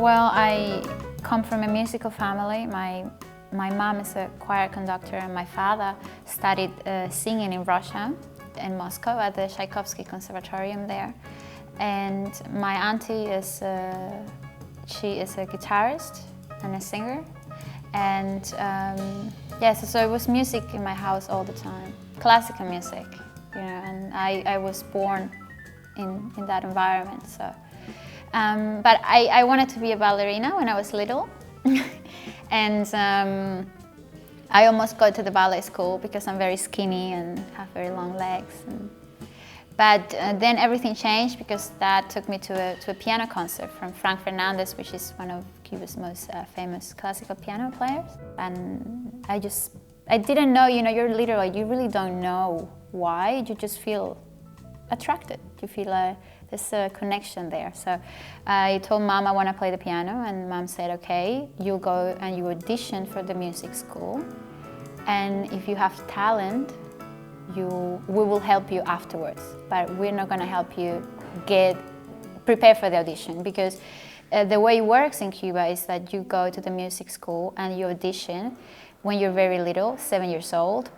Well, I come from a musical family. My mom is a choir conductor and my father studied singing in Russia, in Moscow at the Tchaikovsky Conservatorium there. And my auntie she is a guitarist and a singer. And yes, so it was music in my house all the time, classical music, you know, and I was born in that environment. So, but I wanted to be a ballerina when I was little, and I almost got to the ballet school because I'm very skinny and have very long legs. But then everything changed because Dad took me to a piano concert from Frank Fernandez, which is one of Cuba's most famous classical piano players. And I didn't know, you know, you're little, you really don't know why, you just feel attracted. You feel there's a connection there. So I told Mom I want to play the piano, and Mom said, okay, you go and you audition for the music school. And if you have talent, we will help you afterwards, but we're not going to help you prepare for the audition, because the way it works in Cuba is that you go to the music school and you audition when you're very little, 7 years old,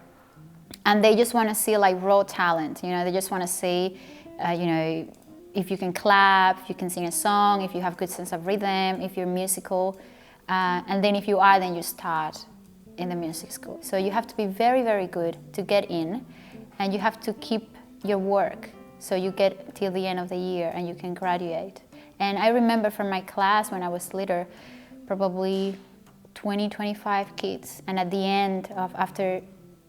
and they just want to see like raw talent, you know, they just want to see, you know, if you can clap, if you can sing a song, if you have good sense of rhythm, if you're musical, and then if you are, then you start in the music school. So you have to be very, very good to get in, and you have to keep your work so you get till the end of the year and you can graduate. And I remember from my class when I was little, probably 20, 25 kids, and at the end of after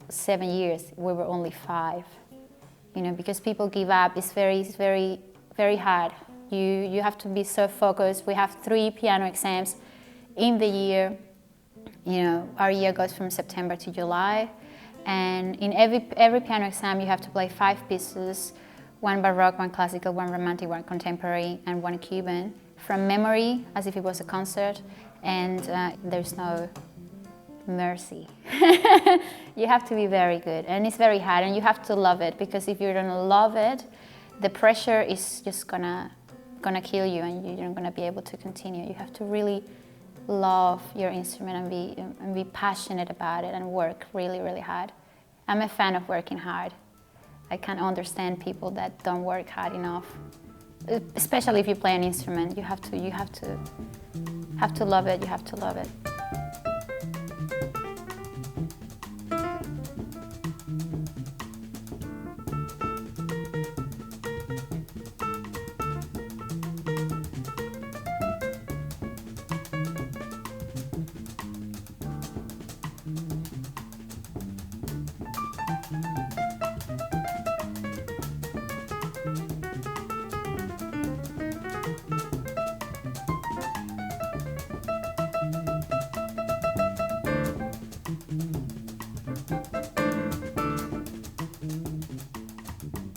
7 years we were only 5, you know, because people give up. It's very, very hard. You have to be so focused. We have 3 piano exams in the year. You know, our year goes from September to July, and in every piano exam you have to play 5 pieces, 1 Baroque, 1 classical, 1 romantic, 1 contemporary, and 1 Cuban, from memory, as if it was a concert, and there's no mercy. You have to be very good, and it's very hard, and you have to love it, because if you don't love it, the pressure is just gonna kill you, and you're not gonna be able to continue. You have to really love your instrument and be passionate about it and work really, really hard. I'm a fan of working hard. I can't understand people that don't work hard enough, especially if you play an instrument. You have to love it. You have to love it.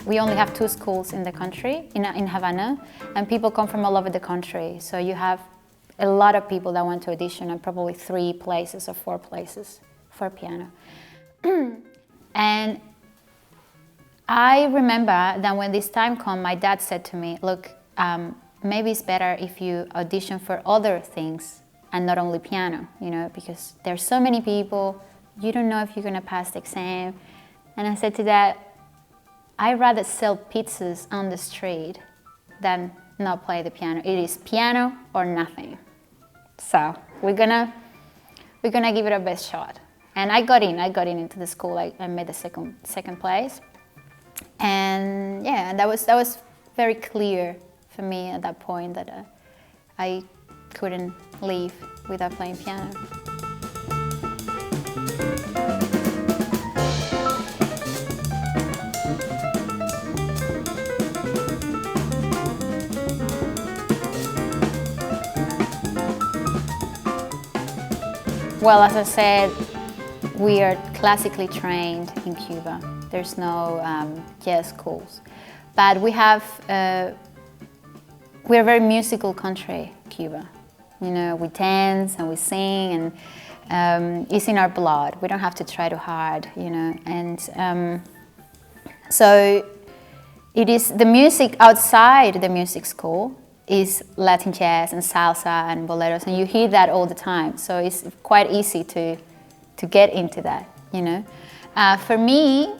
We only have 2 schools in the country, in Havana, and people come from all over the country. So you have a lot of people that want to audition, and probably 3 places or 4 places for piano. And I remember that when this time came, my dad said to me, look, maybe it's better if you audition for other things and not only piano, you know, because there's so many people, you don't know if you're gonna pass the exam. And I said to Dad, I'd rather sell pizzas on the street than not play the piano. It is piano or nothing. So we're gonna give it our best shot. And I got into the school. I made the second place. And yeah, that was very clear for me at that point that I couldn't leave without playing piano. Well, as I said, we are classically trained in Cuba. There's no jazz schools. But we're a very musical country, Cuba. You know, we dance and we sing, and it's in our blood. We don't have to try too hard, you know. And so it is the music outside the music school is Latin jazz and salsa and boleros, and you hear that all the time. So it's quite easy to get into that, you know. For me,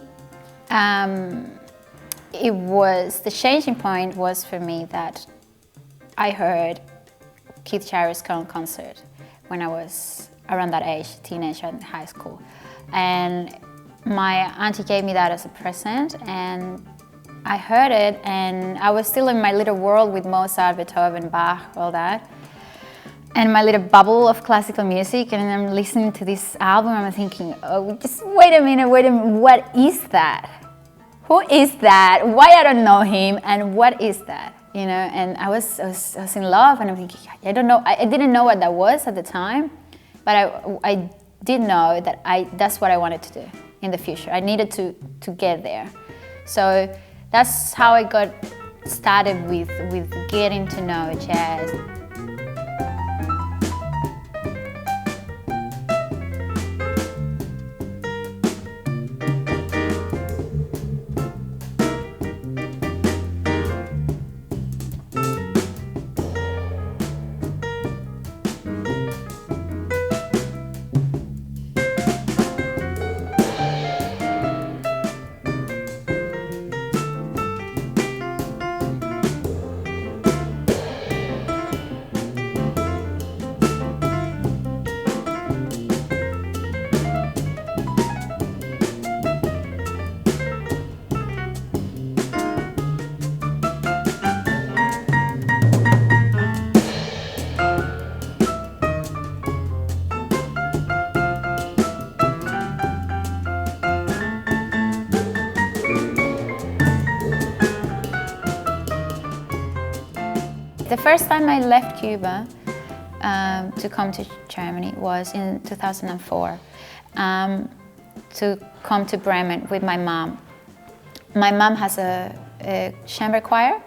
it was the changing point was for me that I heard Keith Jarrett's concert when I was around that age, teenager and high school, and my auntie gave me that as a present, and I heard it, and I was still in my little world with Mozart, Beethoven, Bach, all that, and my little bubble of classical music, and I'm listening to this album, and I'm thinking, oh, just wait a minute, what is that? Who is that? Why I don't know him, and what is that? You know, and I was in love, and I'm thinking, I don't know, I didn't know what that was at the time, but I did know that that's what I wanted to do in the future. I needed to get there. So that's how I got started with getting to know jazz. The first time I left Cuba to come to Germany was in 2004, to come to Bremen with my mom. My mom has a chamber choir,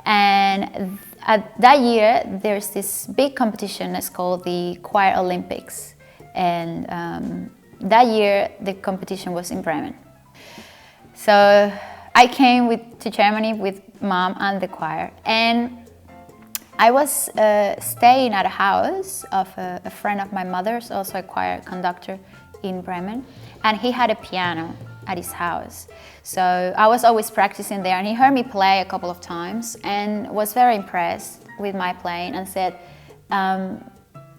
and at that year there's this big competition that's called the Choir Olympics, and that year the competition was in Bremen. So I came to Germany with mom and the choir, and I was staying at a house of a friend of my mother's, also a choir conductor in Bremen, and he had a piano at his house. So I was always practicing there, and he heard me play a couple of times and was very impressed with my playing and said,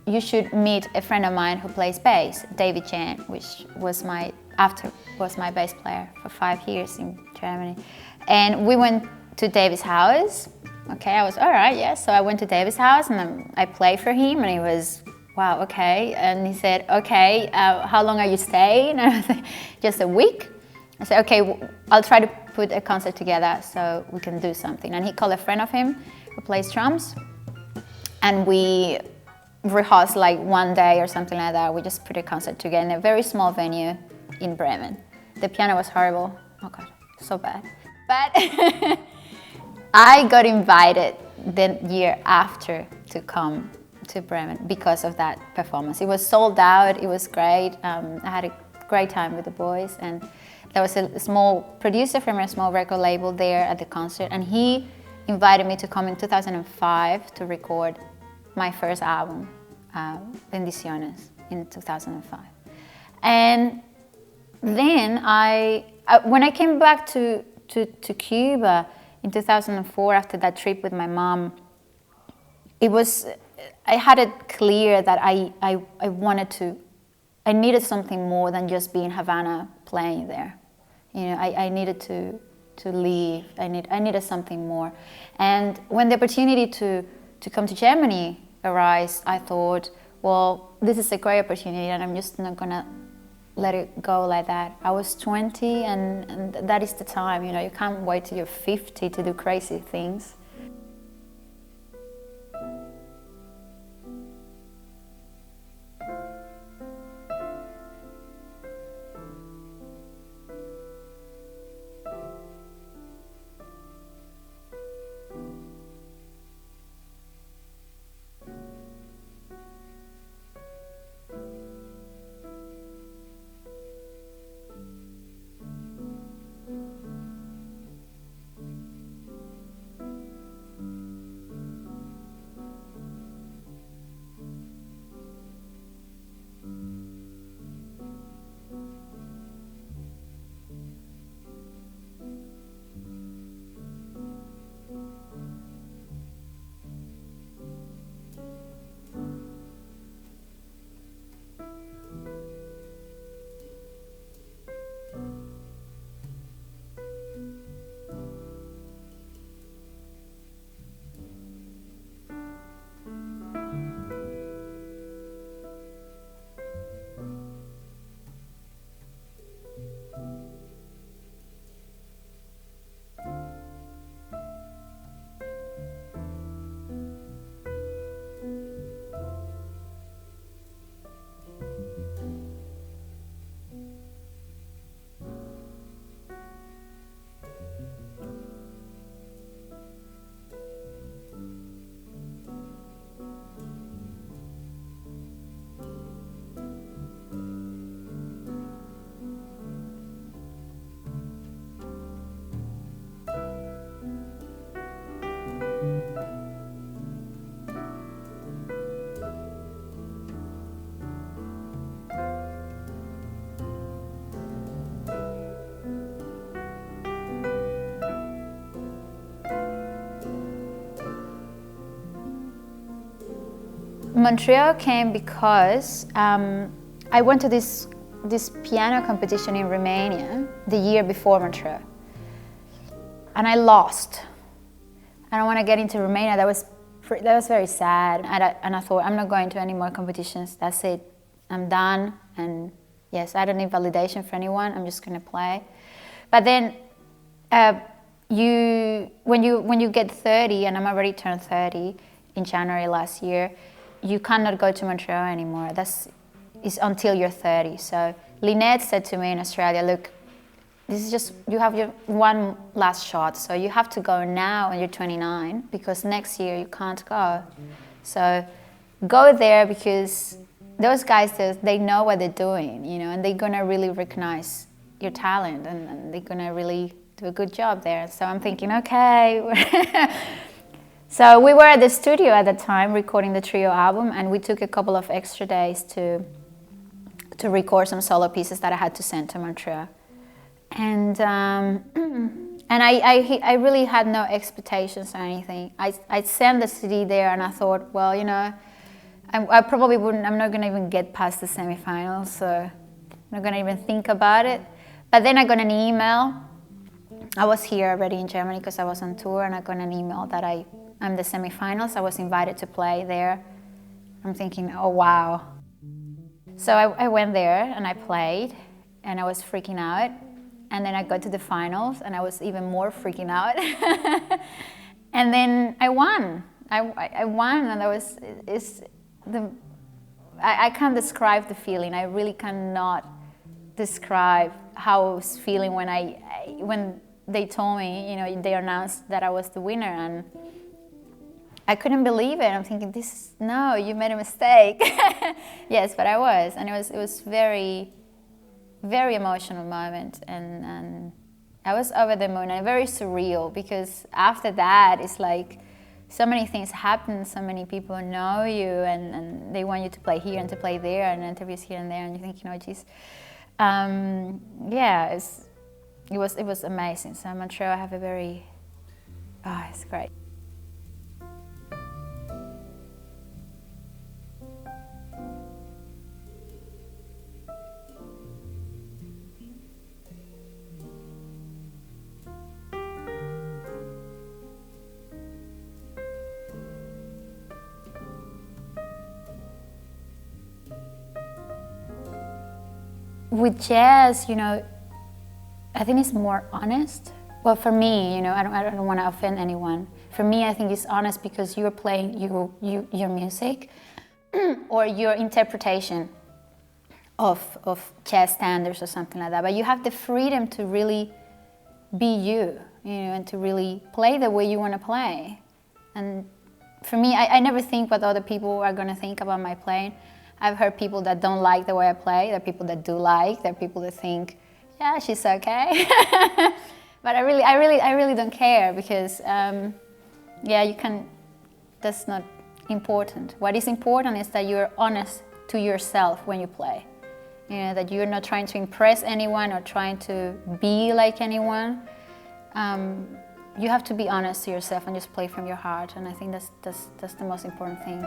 you should meet a friend of mine who plays bass, David Jan, which was my bass player for 5 years in Germany. And we went to David's house. Okay, I was all right, yeah. So I went to David's house and I played for him, and he was, wow, okay. And he said, okay, how long are you staying? And I was like, just a week. I said, okay, I'll try to put a concert together so we can do something. And he called a friend of him who plays drums, and we rehearsed like one day or something like that. We just put a concert together in a very small venue in Bremen. The piano was horrible. Oh God, so bad. But I got invited the year after to come to Bremen because of that performance. It was sold out, it was great. I had a great time with the boys, and there was a small producer from a small record label there at the concert, and he invited me to come in 2005 to record my first album, Bendiciones, in 2005. And then when I came back to Cuba in 2004 after that trip with my mom, I had it clear that I needed something more than just be in Havana playing there. You know, I needed to leave. I needed something more. And when the opportunity to come to Germany arose, I thought, well, this is a great opportunity, and I'm just not gonna let it go like that. I was 20, and that is the time. You know, you can't wait till you're 50 to do crazy things. Montreal came because I went to this piano competition in Romania the year before Montreal, and I lost. I don't want to get into Romania. That was very sad, and I thought, I'm not going to any more competitions. That's it. I'm done. And yes, I don't need validation for anyone. I'm just going to play. But then, when you get 30, and I'm already turned 30 in January last year, you cannot go to Montreal anymore. It's until you're 30. So Lynette said to me in Australia, look, this is just, you have your one last shot, so you have to go now when you're 29, because next year you can't go. So go there, because those guys, they know what they're doing, and they're gonna really recognize your talent, and they're gonna really do a good job there. So I'm thinking, okay. So we were at the studio at the time recording the trio album, and we took a couple of extra days to record some solo pieces that I had to send to Montreal. And I really had no expectations or anything. I sent the CD there, and I thought, well, I probably wouldn't. I'm not gonna even get past the semifinals, so I'm not gonna even think about it. But then I got an email. I was here already in Germany because I was on tour, and I got an email that I'm the semifinals. I was invited to play there. I'm thinking, oh wow. So I went there and I played, and I was freaking out. And then I got to the finals, and I was even more freaking out. And then I won. I won, and I can't describe the feeling. I really cannot describe how I was feeling when they told me, they announced that I was the winner, and I couldn't believe it. I'm thinking, no, you made a mistake. Yes, but I was, and it was very, very emotional moment, and I was over the moon, and very surreal, because after that it's like so many things happen, so many people know you, and they want you to play here and to play there, and interviews here and there, and you think, geez, yeah, it was amazing. So I'm sure I have a very, it's great. With jazz, I think it's more honest. Well, for me, I don't want to offend anyone. For me, I think it's honest because you're playing your music or your interpretation of jazz standards or something like that. But you have the freedom to really be you, and to really play the way you want to play. And for me, I never think what other people are going to think about my playing. I've heard people that don't like the way I play. There are people that do like. There are people that think, yeah, she's okay. But I really don't care, because, yeah, you can. That's not important. What is important is that you're honest to yourself when you play. That you're not trying to impress anyone or trying to be like anyone. You have to be honest to yourself and just play from your heart. And I think that's the most important thing.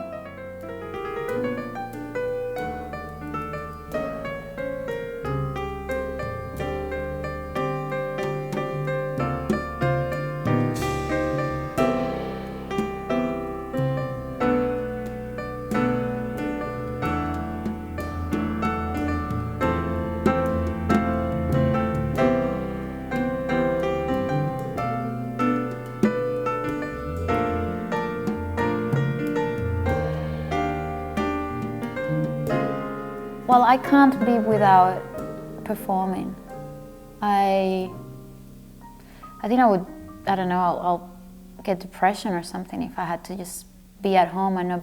Well, I can't be without performing. I think I would, I don't know, I'll get depression or something if I had to just be at home and not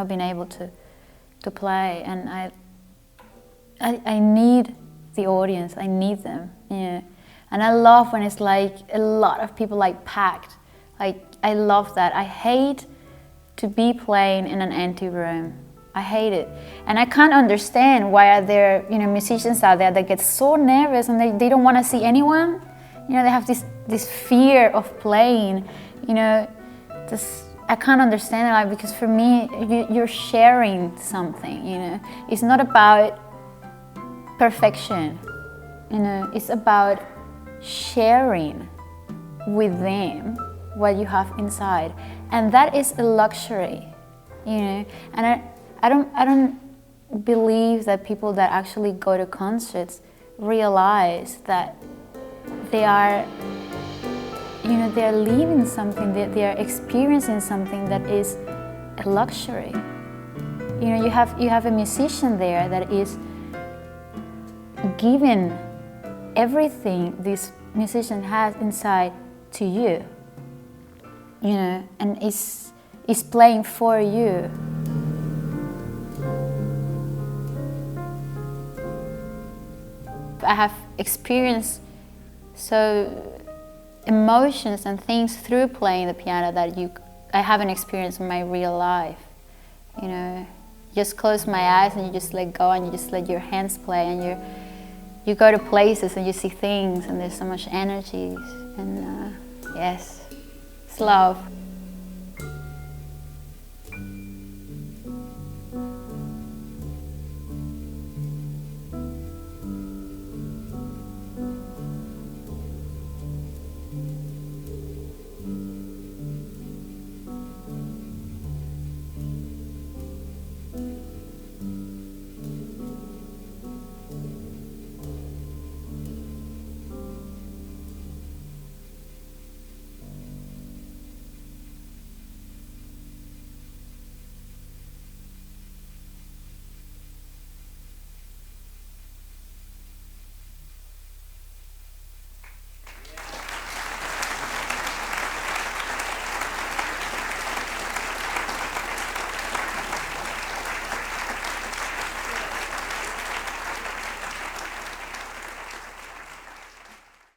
being able to play. And I need the audience, I need them. Yeah. And I love when it's like a lot of people like packed. Like, I love that. I hate to be playing in an empty room. I hate it. And I can't understand why are there, musicians out there that get so nervous and they don't want to see anyone. They have this fear of playing, I can't understand it, like, because for me, you're sharing something, you know. It's not about perfection, you know. It's about sharing with them what you have inside, and that is a luxury, you know. And I don't believe that people that actually go to concerts realize that they are, you know, they're living something, they are experiencing something that is a luxury. You know, you have a musician there that is giving everything this musician has inside to you, you know, and is playing for you. I have experienced emotions and things through playing the piano that I haven't experienced in my real life. You know, just close my eyes and you just let go and you just let your hands play, and you go to places and you see things and there's so much energy, and yes, it's love.